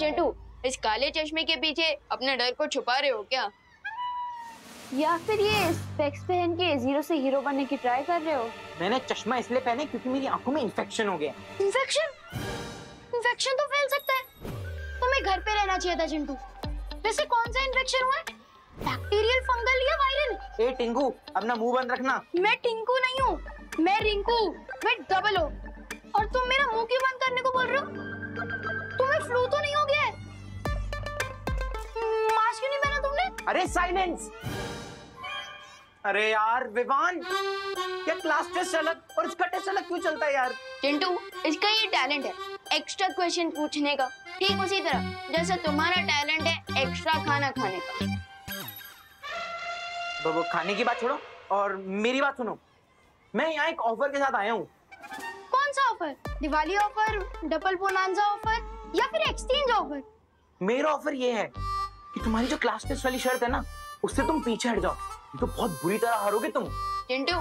चिंटू, इस काले चश्मे के पीछे अपने डर को छुपा रहे हो क्या? या फिर ये स्पेक्स पहन के जीरो से हीरो बनने की ट्राई कर रहे हो? मैंने चश्मा इसलिए पहने क्योंकि मेरी आंखों में इन्फेक्शन हो गया। इन्फेक्शन? इन्फेक्शन तो फैल सकता है, तुम्हें घर पे रहना चाहिए था चिंटू। वैसे कौन सा इन्फेक्शन हुआ है? बैक्टीरियल, फंगल या वायरल? ए टिंकू, अपना मुंह बंद रखना। मैं टिंकू नहीं हूँ, मैं रिंकू, मैं डबल हो। और तुम मेरा मुंह क्यों बंद करने को बोल रहे हो? तुम्हें फ्लू तो नहीं हो गया है? मास्क क्यों नहीं पहना तुमने? अरे साइलेंस। अरे यार विवान, क्या क्लास टेस्ट अलग और इसका टेस्ट अलग क्यों चलता है यार? चिंटू, इसका ये टैलेंट है एक्स्ट्रा क्वेश्चन पूछने का, ठीक उसी तरह जैसे तुम्हारा टैलेंट है एक्स्ट्रा खाना खाने का। वो खाने की बात छोड़ो और मेरी बात सुनो। मैं यहाँ एक ऑफर के साथ आया हूँ। कौन सा offer? Diwali offer, double bonanza offer या फिर एक्सचेंज ऑफर? मेरा ऑफर ये है कि तुम्हारी जो क्लास टेस्ट वाली शर्त है ना, उससे तुम पीछे हट जाओ, तो बहुत बुरी तरह हारोगे तुम। चिंटू,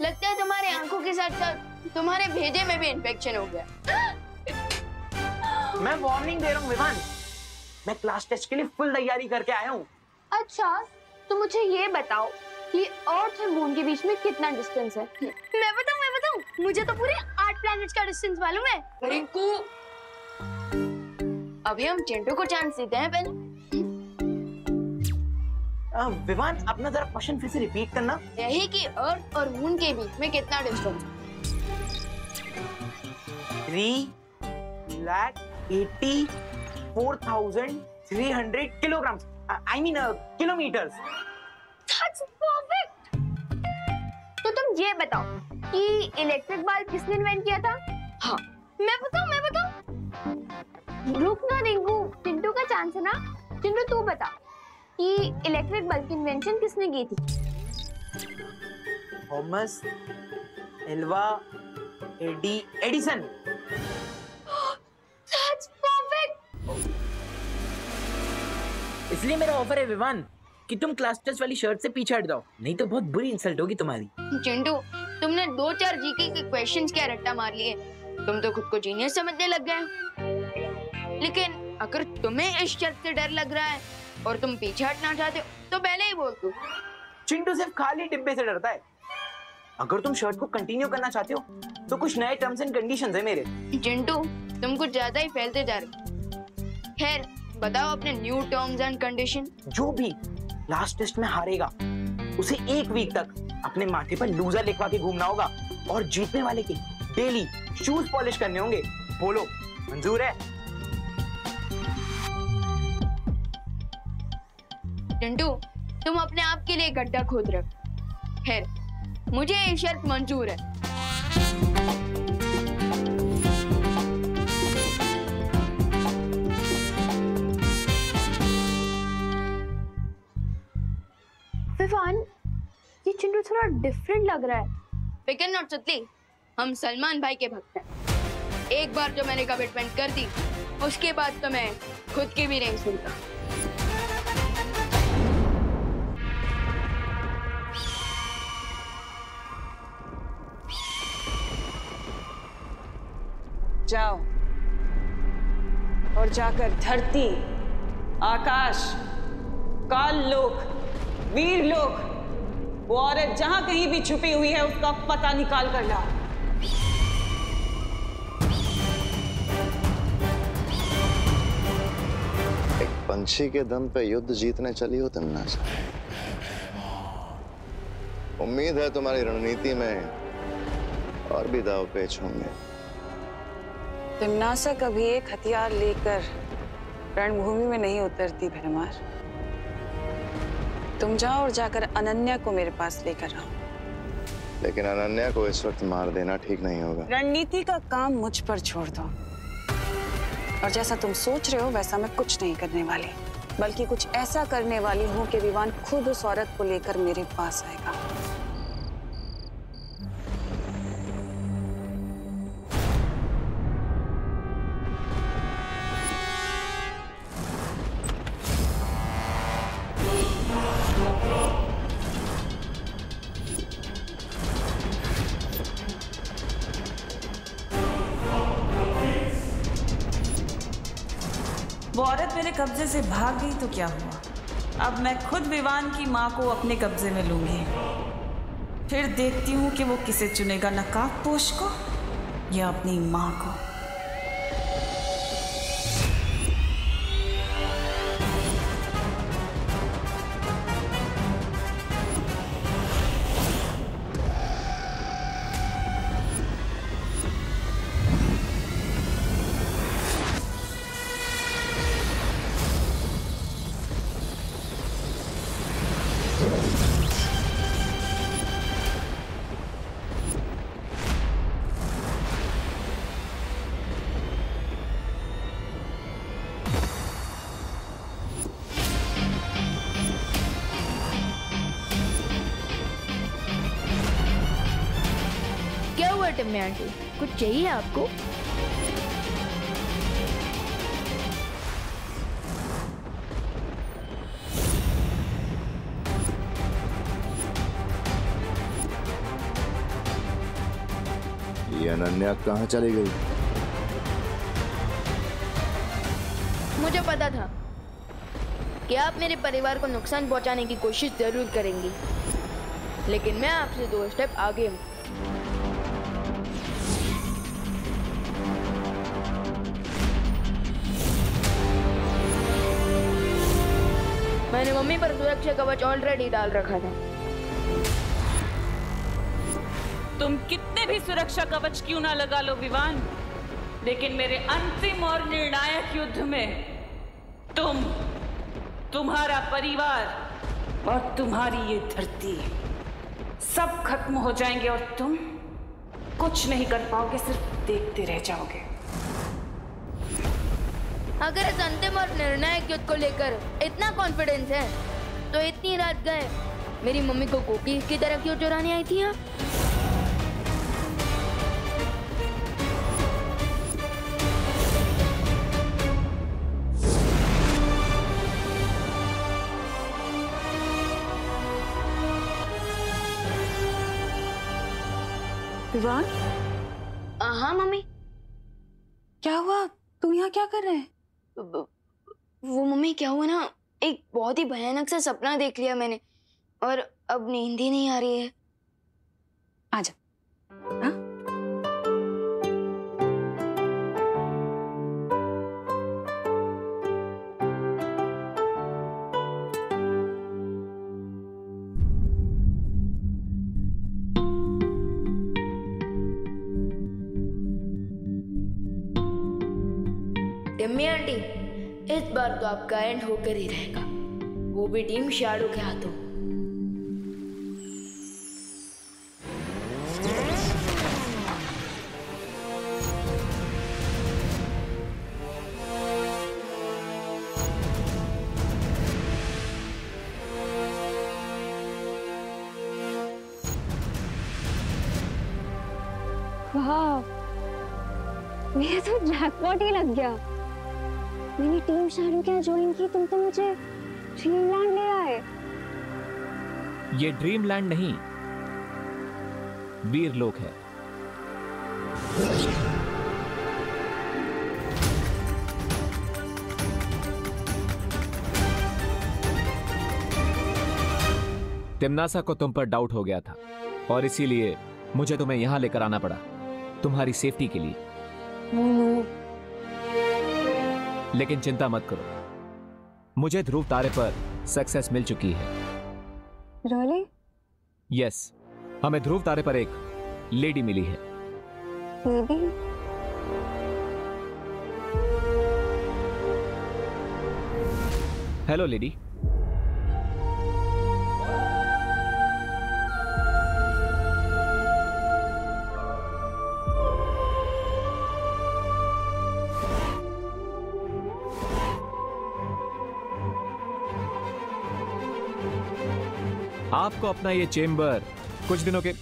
लगता है तुम्हारे आंखों के साथ साथ तुम्हारे भेजे में भी इन्फेक्शन हो गया। मैं वार्निंग दे रहा हूँ विवान, मैं क्लास टेस्ट के लिए फुल तैयारी करके आया हूँ। अच्छा, तो मुझे ये बताओ कि अर्थ और मून के बीच में कितना डिस्टेंस है? मैं बताऊं, मुझे तो पूरे 8 प्लैनेट्स का डिस्टेंस मालूम है। रिंकू, अभी हम चिंटू को चांस देते हैं पहले। विवान, अपना जरा क्वेश्चन फिर से रिपीट करना। यही कि अर्थ और मून के बीच में कितना डिस्टेंस है? 3,84,300 kilogram, I mean kilometres. That's perfect. तो तुम ये बताओ कि इलेक्ट्रिक बल्ब किसने इन्वेंट किया था? हाँ, मैं बताऊं। रुक ना रिंकू, चिंटू का चांस है ना। चिंटू तू बता कि इलेक्ट्रिक बल्ब की इन्वेंशन किसने की थी? Thomas Alva Edison. That's perfect. इसलिए मेरा ऑफर है विवान कि तुम क्लास टेस्ट वाली शर्ट से पीछे हट जाओ, नहीं तो बहुत बुरी इंसल्ट होगी तुम्हारी। चिंटू, तुमने 2-4 जीके के क्वेश्चंस क्या रट्टा मार लिए, तुम तो खुद को जीनियस समझने लग गए। लेकिन अगर तुम्हें इस शर्त से डर लग रहा है और तुम पीछे हटना चाहते हो तो पहले ही बोल दो। चिंटू सिर्फ खाली डिब्बे से डरता है। अगर तुम शर्ट को कंटिन्यू करना चाहते हो तो कुछ नए टर्म्स एंड कंडीशंस है मेरे। चिंटू, तुम कुछ ज्यादा ही फैलते जा रहे हो। खैर, बताओ अपने न्यू टर्म्स एंड कंडीशन। जो भी लास्ट टेस्ट में हारेगा उसे 1 वीक तक अपने माथे पर लूजर लिखवा के घूमना होगा और जीतने वाले के डेली शूज पॉलिश करने होंगे। बोलो, मंजूर है? चिंटू, तुम अपने आप के लिए गड्ढा खोद रहे हो। खैर, मुझे ये शर्त मंजूर है। विवान, ये चिंटू थोड़ा डिफरेंट लग रहा है। फिकर नॉट सुतली, हम सलमान भाई के भक्त हैं। एक बार जो मैंने कमिटमेंट कर दी, उसके बाद तो मैं खुद की भी नहीं सुनता। जाओ और जाकर धरती, आकाश, काल लोक, वीर लोक, वो औरत जहां कहीं भी छुपी हुई है उसका पता निकाल कर ला। एक पंछी के दम पे युद्ध जीतने चली हो तिमनासा। उम्मीद है तुम्हारी रणनीति में और भी दाव पेच होंगे। तिमनासा कभी एक हथियार लेकर रणभूमि में नहीं उतरती भरमार। तुम जाओ और जाकर अनन्या को मेरे पास लेकर आओ। लेकिन अनन्या को इस वक्त मार देना ठीक नहीं होगा। रणनीति का काम मुझ पर छोड़ दो। और जैसा तुम सोच रहे हो वैसा मैं कुछ नहीं करने वाली, बल्कि कुछ ऐसा करने वाली हूँ कि विवान खुद उस औरत को लेकर मेरे पास आएगा। वो औरत मेरे कब्जे से भाग गई तो क्या हुआ? अब मैं खुद विवान की माँ को अपने कब्जे में लूंगी। फिर देखती हूँ कि वो किसे चुनेगा, नकाबपोश को या अपनी माँ को। टिम्मी आंटी, कुछ चाहिए आपको? ये अनन्या कहाँ चली गई? मुझे पता था कि आप मेरे परिवार को नुकसान पहुंचाने की कोशिश जरूर करेंगी, लेकिन मैं आपसे 2 स्टेप आगे हूँ। मैंने मम्मी पर सुरक्षा कवच ऑलरेडी डाल रखा था। तुम कितने भी सुरक्षा कवच क्यों ना लगा लो विवान, लेकिन मेरे अंतिम और निर्णायक युद्ध में तुम्हारा परिवार और तुम्हारी ये धरती सब खत्म हो जाएंगे और तुम कुछ नहीं कर पाओगे, सिर्फ देखते रह जाओगे। अगर इस अंतिम और निर्णायक युद्ध को लेकर इतना कॉन्फिडेंस है तो इतनी रात गए मेरी मम्मी को कुकीज की तरह क्यों चुराने आई थी आप? विवान, हाँ मम्मी। क्या हुआ? तुम यहाँ क्या कर रहे हैं? वो मम्मी क्या हुआ ना, एक बहुत ही भयानक सा सपना देख लिया मैंने और अब नींद ही नहीं आ रही है। आजा। हाँ? टिम्मी आंटी, इस बार तो आपका एंड होकर ही रहेगा, वो भी टीम शैडो के हाथों। वाह, मेरा तो जैकपॉट ही लग गया। मैंने टीम शैडो क्या ज्वाइन की, तुम तो मुझे ड्रीमलैंड ले आए। ये ड्रीमलैंड नहीं, वीरलोक है। तिम्नासा को तुम पर डाउट हो गया था और इसीलिए मुझे तुम्हें यहां लेकर आना पड़ा, तुम्हारी सेफ्टी के लिए। लेकिन चिंता मत करो, मुझे ध्रुव तारे पर सक्सेस मिल चुकी है। Really? यस, हमें ध्रुव तारे पर एक लेडी मिली है। Lady? Hello lady. आपको अपना ये चेम्बर कुछ दिनों के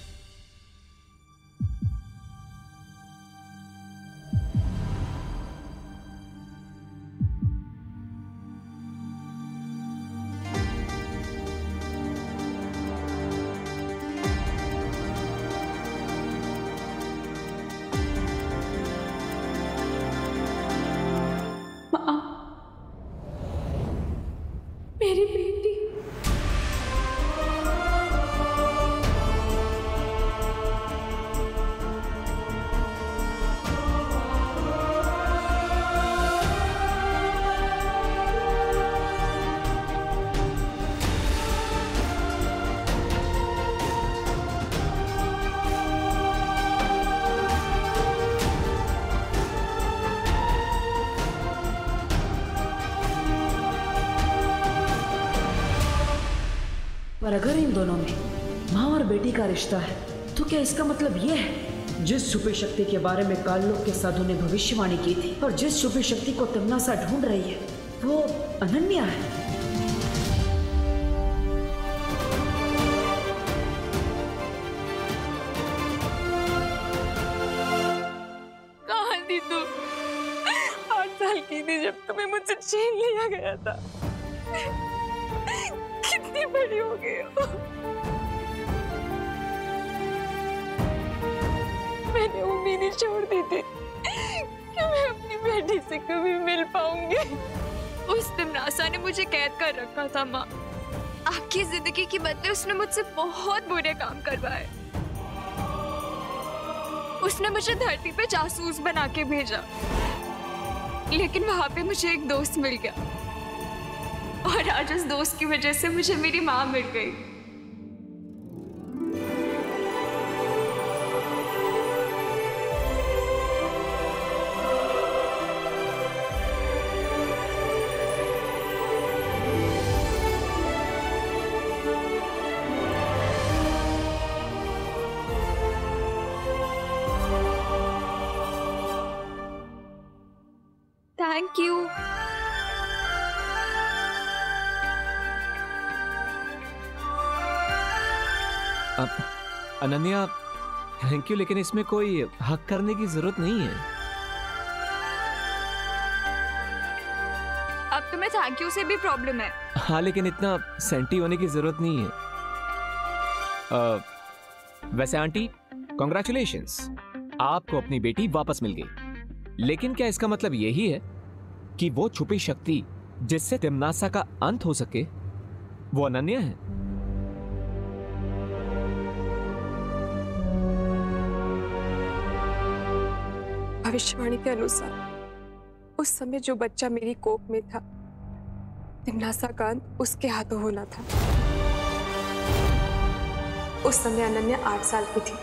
दोनों में माँ और बेटी का रिश्ता है, तो क्या इसका मतलब ये है जिस छुपी शक्ति के बारे में काललोक के साधु ने भविष्यवाणी की थी और जिस छुपी शक्ति को तिम्नासा ढूंढ रही है वो अनन्या है? कहाँ थी तू? 8 साल की थी जब तुम्हें मुझसे छीन लिया गया था। कितनी बड़ी हो गई हो। मैंने उम्मीद ही छोड़ दी थी कि मैं अपनी बेटी से कभी मिल पाऊंगी। उस तिम्नासा ने मुझे कैद कर रखा था माँ। आपकी जिंदगी के बदले उसने मुझसे बहुत बुरे काम करवाए। उसने मुझे धरती पे जासूस बना के भेजा, लेकिन वहां पे मुझे एक दोस्त मिल गया और आज उस दोस्त की वजह से मुझे मेरी माँ मिल गई। Thank you. Ananya, thank you, लेकिन इसमें कोई हक करने की जरूरत नहीं है। अब तुम्हें थैंक यू से भी प्रॉब्लम है। हाँ, लेकिन इतना सेंटी होने की जरूरत नहीं है। वैसे आंटी, कॉन्ग्रेचुलेशंस, आपको अपनी बेटी वापस मिल गई। लेकिन क्या इसका मतलब यही है कि वो छुपी शक्ति जिससे तिम्नासा का अंत हो सके वो अनन्या है? भविष्यवाणी के अनुसार उस समय जो बच्चा मेरी कोख में था, तिम्नासा का अंत उसके हाथों होना था। उस समय अनन्या 8 साल की थी।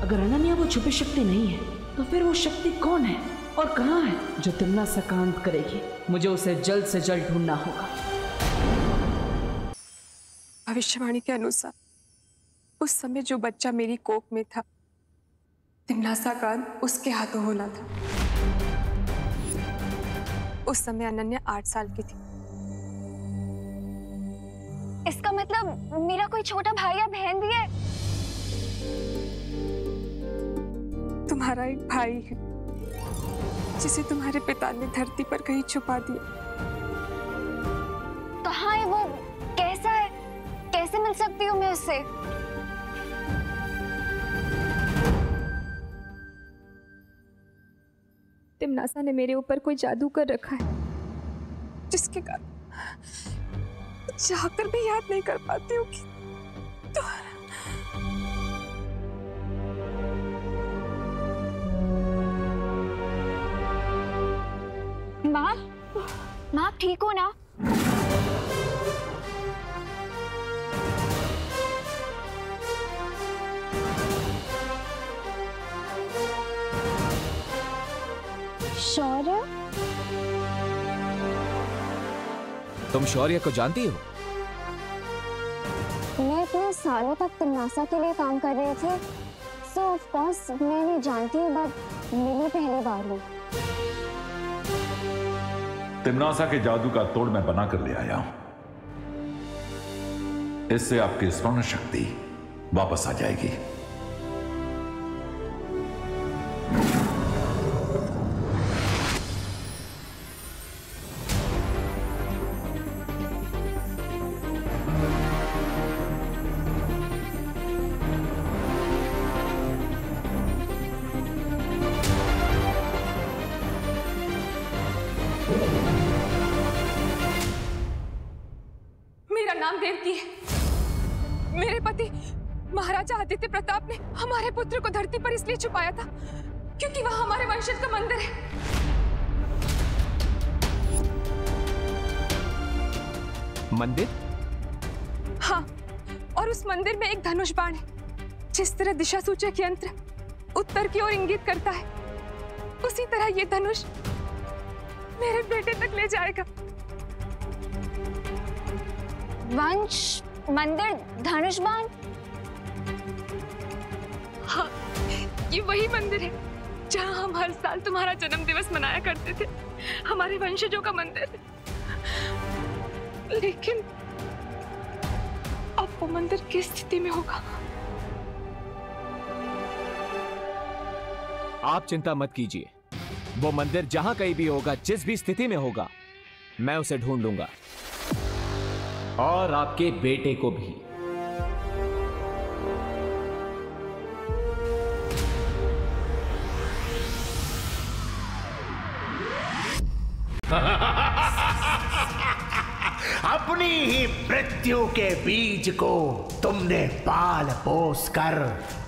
अगर अनन्या वो छुपी शक्ति नहीं है तो फिर वो शक्ति कौन है और कहाँ है जो तिम्नासा का अंत करेगी? मुझे उसे जल्द से जल्द ढूंढना होगा। भविष्यवाणी के अनुसार उस समय जो बच्चा मेरी कोख में था, तिम्नासा का अंत उसके हाथों होना था। उस समय अनन्या 8 साल की थी। इसका मतलब मेरा कोई छोटा भाई या बहन भी है? तुम्हारा एक भाई है जिसे तुम्हारे पिता ने धरती पर कहीं छुपा दिया। कहाँ है वो? कैसा है? कैसे मिल सकती हूँ मैं उससे? तिम्नासा ने मेरे ऊपर कोई जादू कर रखा है जिसके कारण चाहकर भी याद नहीं कर पाती हूँ कि माँ, माँ आप ठीक हो ना? शौर्य? तुम शौर्य को जानती हो? मैं इतने सालों तक तिम्नासा के लिए काम कर रही थी, सो ऑफ कोर्स मैं नहीं जानती हूँ, बट मिली पहली बार हूँ। तिम्नासा के जादू का तोड़ मैं बना कर ले आया हूं। इससे आपकी स्मरण शक्ति वापस आ जाएगी। मेरा नाम देवकी है। मेरे पति महाराजा आदित्य प्रताप ने हमारे पुत्र को धरती पर इसलिए छुपाया था क्योंकि वह हमारे वंशज का मंदिर है। मंदिर? हाँ, और उस मंदिर में एक धनुष बाण है। जिस तरह दिशा सूचक यंत्र उत्तर की ओर इंगित करता है, उसी तरह ये धनुष मेरे बेटे तक ले जाएगा। वंश मंदिर धनुष बाण? हाँ, ये वही मंदिर है जहाँ हम हर साल तुम्हारा जन्म दिवस मनाया करते थे, हमारे वंशजों का मंदिर। लेकिन अब वो मंदिर किस स्थिति में होगा? आप चिंता मत कीजिए, वो मंदिर जहां कहीं भी होगा, जिस भी स्थिति में होगा, मैं उसे ढूंढ लूंगा और आपके बेटे को भी। अपनी ही मृत्यु के बीज को तुमने पाल पोस कर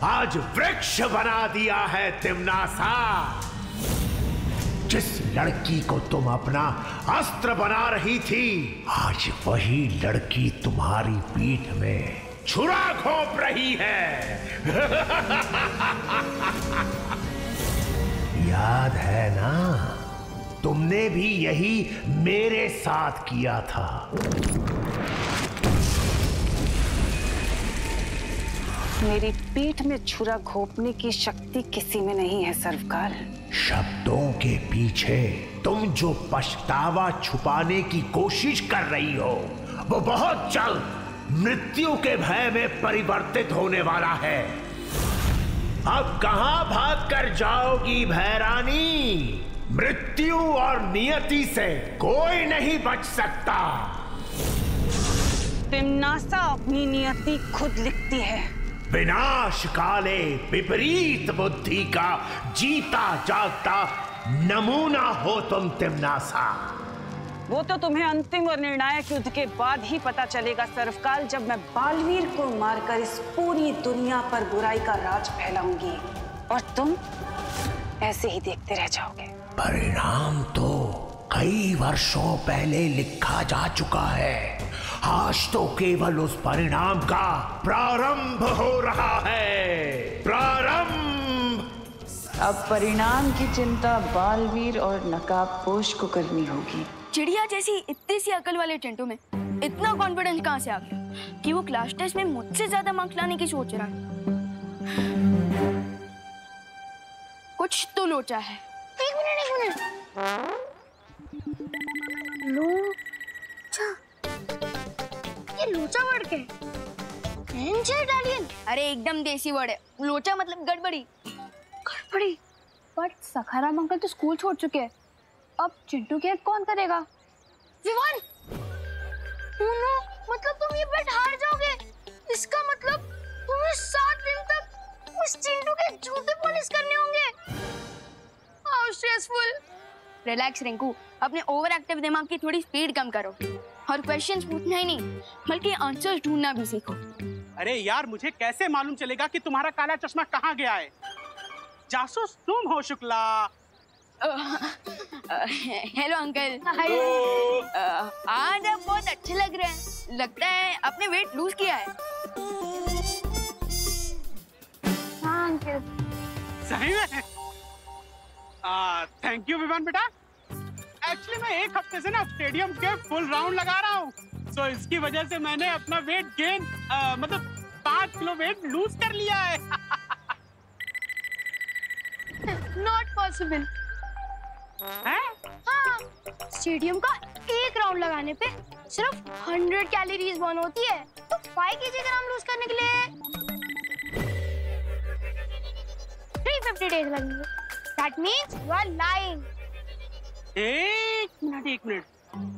आज वृक्ष बना दिया है तिम्नासा। जिस लड़की को तुम अपना अस्त्र बना रही थी, आज वही लड़की तुम्हारी पीठ में छुरा घोंप रही है। याद है ना, तुमने भी यही मेरे साथ किया था। मेरी पीठ में छुरा घोंपने की शक्ति किसी में नहीं है सर्वकाल। शब्दों के पीछे तुम जो पछतावा छुपाने की कोशिश कर रही हो, वो बहुत जल्द मृत्यु के भय में परिवर्तित होने वाला है। अब कहां भाग कर जाओगी भैरानी? मृत्यु और नियति से कोई नहीं बच सकता। तिम्नासा अपनी नियति खुद लिखती है। विनाश काले विपरीत बुद्धि का जीता जागता नमूना हो तुम तिम्नासा। वो तो तुम्हें अंतिम और निर्णायक युद्ध के बाद ही पता चलेगा सर्वकाल, जब मैं बालवीर को मारकर इस पूरी दुनिया पर बुराई का राज फैलाऊंगी और तुम ऐसे ही देखते रह जाओगे। परिणाम तो कई वर्षों पहले लिखा जा चुका है। आज तो केवल उस परिणाम का प्रारंभ हो रहा है। प्रारंभ। अब परिणाम की चिंता बालवीर और नकाबपोश को करनी होगी। चिड़िया जैसी इतनी सी अकल वाले चिंटू में इतना कॉन्फिडेंस कहाँ से आ गया कि वो क्लास टेस्ट में मुझसे ज्यादा मार्क्स लाने की सोच रहा है? कुछ तो लोचा है। एक मिनट। लोचा? ये लोचा वर्ड क्या है? इटालियन? अरे एकदम देसी वर्ड है। लोचा मतलब गड़बड़ी। गड़बड़ी? पर सखाराम अंकल तो स्कूल छोड़ चुके हैं, अब चिंटू की हेल्प कौन करेगा? विवान! नो, मतलब तुम ये बेट हार जाओगे। इसका मतलब तुम्हें 7 दिन तक उस चिंटू के जूते पॉलिश करने होंगे। How stressful. रिलैक्स रिंकू, अपने ओवर एक्टिव दिमाग की थोड़ी स्पीड कम करो और क्वेश्चंस पूछना ही नहीं बल्कि आंसर्स ढूंढना भी सीखो। अरे यार, मुझे कैसे मालूम चलेगा कि तुम्हारा काला चश्मा कहाँ गया है? जासूस तुम हो शुक्ला। Hello uncle. आज आप बहुत अच्छे लग रहे हैं। लगता है आपने वेट लूज किया है। हाँ अंकल। सही में? थैंक यू विवान बेटा। एक्चुअली मैं एक हफ्ते से ना स्टेडियम के फुल राउंड लगा रहा हूँ, तो इसकी वजह से मैंने अपना वेट गेन मतलब 5 किलो वेट लूज कर लिया है। Not possible. हाँ, स्टेडियम का एक राउंड लगाने पे सिर्फ 100 कैलोरीज बर्न होती है, तो 5 kg ग्राम लूज करने के लिए 350 डेज लगेंगे। That means you are lying. एक मिनट।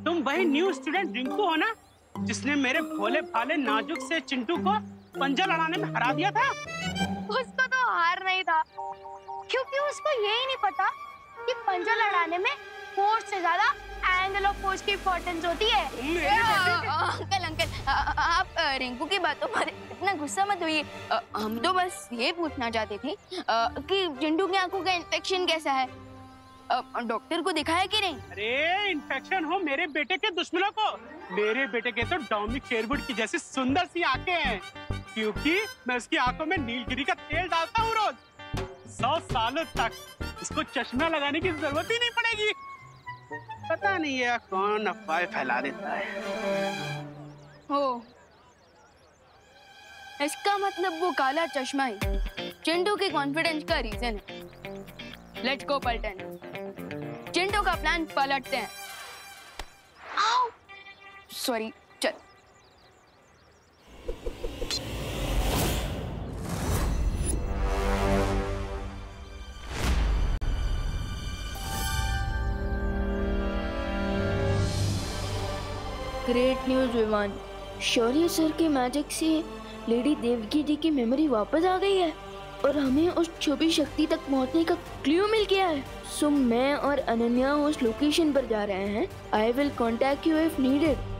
तुम वही न्यू स्टूडेंट रिंकू हो ना, जिसने मेरे भोले भाले नाजुक से चिंटू को पंजा लड़ाने में हरा दिया था? उसको तो हार नहीं था, क्योंकि उसको यही नहीं पता कि पंजा लड़ाने में फोर्स से ज्यादा एंगल ऑफ फोर्स की इम्पोर्टेंस होती है। अंकल, आप रिंकू की बातों पर इतना गुस्सा मत होइए। हम तो बस ये पूछना चाहते थे कि चिंटू की आंखों का इन्फेक्शन कैसा है। डॉक्टर को दिखाया कि नहीं? अरे इन्फेक्शन हो मेरे बेटे के दुश्मनों को। मेरे बेटे के तो डोमिनिक शेरवुड की जैसी सुंदर सी आंखें हैं, क्योंकि मैं उसकी आंखों में नीलगिरी का तेल डालता हूँ रोज। 100 सालों तक इसको चश्मा लगाने की जरूरत ही नहीं पड़ेगी। पता नहीं है कौन अफवाह फैला देता है। हो, इसका मतलब वो काला चश्मा ही चिंटू के कॉन्फिडेंस का रीजन है। लेट्स गो पलटन, चिंटू का प्लान पलटते हैं। सॉरी, चल। ग्रेट न्यूज विवान, शौर्य सर के मैजिक से लेडी देवकी जी की मेमोरी वापस आ गई है और हमें उस छुपी शक्ति तक पहुंचने का क्लू मिल गया है। सो मैं और अनन्या उस लोकेशन पर जा रहे हैं। I will contact you if needed.